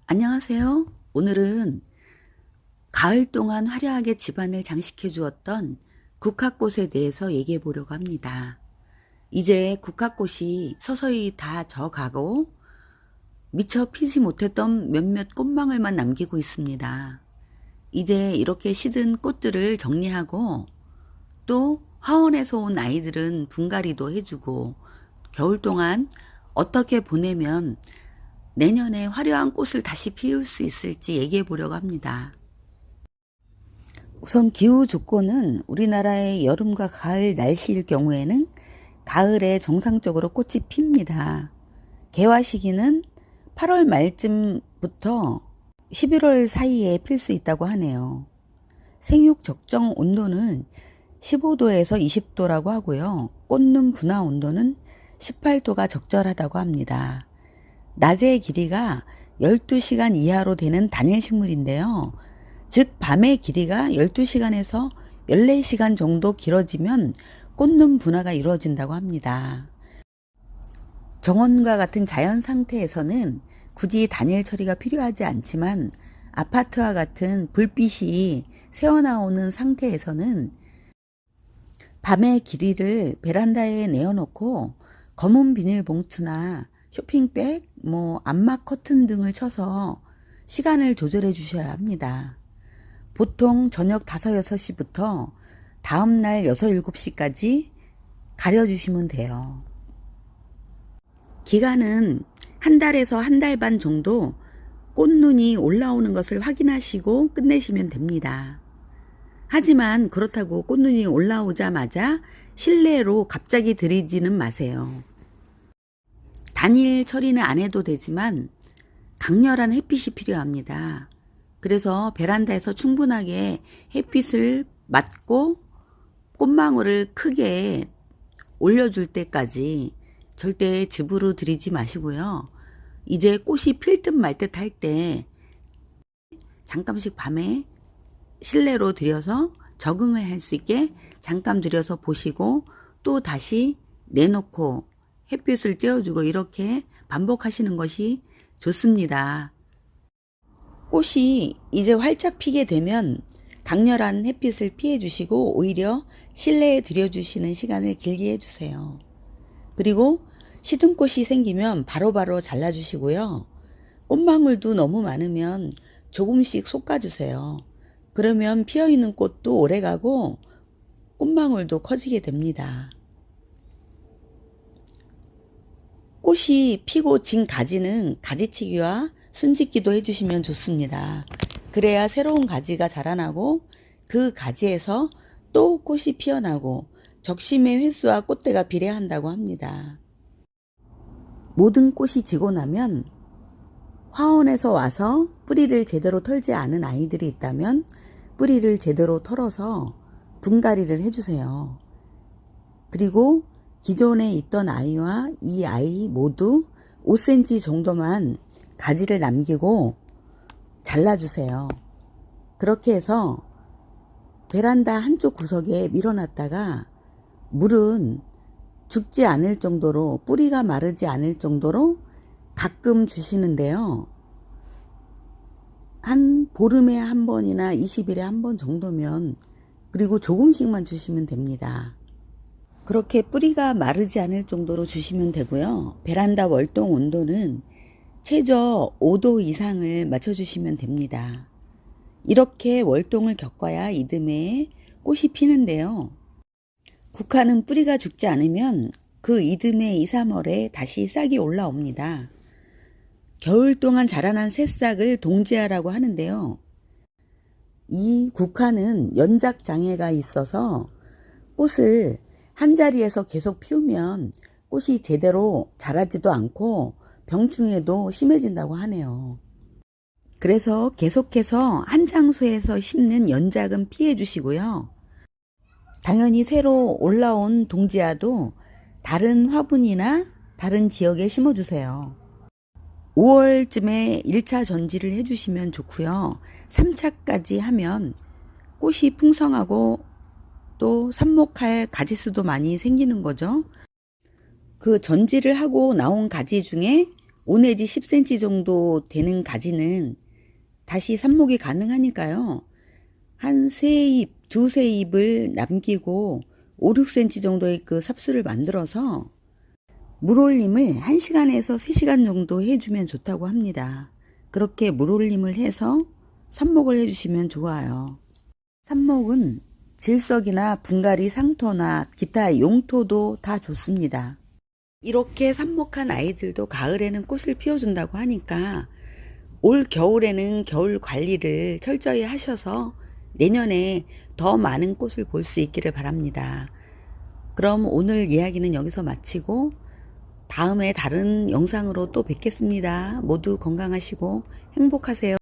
안녕하세요. 오늘은 가을 동안 화려하게 집안을 장식해 주었던 국화꽃에 대해서 얘기해 보려고 합니다. 이제 국화꽃이 서서히 다 져가고 미처 피지 못했던 몇몇 꽃망울만 남기고 있습니다. 이제 이렇게 시든 꽃들을 정리하고 또 화원에서 온 아이들은 분갈이도 해주고 겨울 동안 어떻게 보내면 내년에 화려한 꽃을 다시 피울 수 있을지 얘기해 보려고 합니다. 우선 기후 조건은 우리나라의 여름과 가을 날씨일 경우에는 가을에 정상적으로 꽃이 핍니다. 개화 시기는 8월 말쯤부터 11월 사이에 필 수 있다고 하네요. 생육 적정 온도는 15도에서 20도라고 하고요. 꽃눈 분화 온도는 18도가 적절하다고 합니다. 낮의 길이가 12시간 이하로 되는 단일 식물인데요. 즉 밤의 길이가 12시간에서 14시간 정도 길어지면 꽃눈 분화가 이루어진다고 합니다. 정원과 같은 자연 상태에서는 굳이 단일 처리가 필요하지 않지만 아파트와 같은 불빛이 새어나오는 상태에서는 밤의 길이를 베란다에 내어놓고 검은 비닐봉투나 쇼핑백, 암막 커튼 등을 쳐서 시간을 조절해 주셔야 합니다. 보통 저녁 5, 6시부터 다음날 6, 7시까지 가려주시면 돼요. 기간은 한 달에서 한 달 반 정도 꽃눈이 올라오는 것을 확인하시고 끝내시면 됩니다. 하지만 그렇다고 꽃눈이 올라오자마자 실내로 갑자기 들이지는 마세요. 단일 처리는 안 해도 되지만 강렬한 햇빛이 필요합니다. 그래서 베란다에서 충분하게 햇빛을 맞고 꽃망울을 크게 올려줄 때까지 절대 즙으로 들이지 마시고요. 이제 꽃이 필 듯 말 듯 할 때 잠깐씩 밤에 실내로 들여서 적응을 할 수 있게 잠깐 들여서 보시고 또 다시 내놓고 햇빛을 쬐어주고 이렇게 반복하시는 것이 좋습니다. 꽃이 이제 활짝 피게 되면 강렬한 햇빛을 피해 주시고 오히려 실내에 들여주시는 시간을 길게 해주세요. 그리고 시든 꽃이 생기면 바로바로 잘라주시고요. 꽃망울도 너무 많으면 조금씩 솎아주세요. 그러면 피어있는 꽃도 오래가고 꽃망울도 커지게 됩니다. 꽃이 피고 진 가지는 가지치기와 순짓기도 해주시면 좋습니다. 그래야 새로운 가지가 자라나고 그 가지에서 또 꽃이 피어나고 적심의 횟수와 꽃대가 비례한다고 합니다. 모든 꽃이 지고 나면 화원에서 와서 뿌리를 제대로 털지 않은 아이들이 있다면 뿌리를 제대로 털어서 분갈이를 해주세요. 그리고 기존에 있던 아이와 이 아이 모두 5cm 정도만 가지를 남기고 잘라주세요. 그렇게 해서 베란다 한쪽 구석에 밀어놨다가 물은 죽지 않을 정도로 뿌리가 마르지 않을 정도로 가끔 주시는데요. 한 보름에 한 번이나 20일에 한 번 정도면 그리고 조금씩만 주시면 됩니다. 그렇게 뿌리가 마르지 않을 정도로 주시면 되고요. 베란다 월동 온도는 최저 5도 이상을 맞춰주시면 됩니다. 이렇게 월동을 겪어야 이듬해에 꽃이 피는데요. 국화는 뿌리가 죽지 않으면 그 이듬해 2, 3월에 다시 싹이 올라옵니다. 겨울 동안 자라난 새싹을 동지화라고 하는데요. 이 국화는 연작 장애가 있어서 꽃을 한 자리에서 계속 피우면 꽃이 제대로 자라지도 않고 병충해도 심해진다고 하네요. 그래서 계속해서 한 장소에서 심는 연작은 피해 주시고요. 당연히 새로 올라온 동지화도 다른 화분이나 다른 지역에 심어주세요. 5월쯤에 1차 전지를 해주시면 좋고요. 3차까지 하면 꽃이 풍성하고 또 삽목할 가지수도 많이 생기는 거죠. 그 전지를 하고 나온 가지 중에 5 내지 10cm 정도 되는 가지는 다시 삽목이 가능하니까요. 한 3잎, 2-3잎을 남기고 5, 6cm 정도의 그 삽수를 만들어서 물올림을 1시간에서 3시간 정도 해주면 좋다고 합니다. 그렇게 물올림을 해서 삽목을 해주시면 좋아요. 삽목은 질석이나 분갈이 상토나 기타 용토도 다 좋습니다. 이렇게 삽목한 아이들도 가을에는 꽃을 피워준다고 하니까 올 겨울에는 겨울 관리를 철저히 하셔서 내년에 더 많은 꽃을 볼 수 있기를 바랍니다. 그럼 오늘 이야기는 여기서 마치고 다음에 다른 영상으로 또 뵙겠습니다. 모두 건강하시고 행복하세요.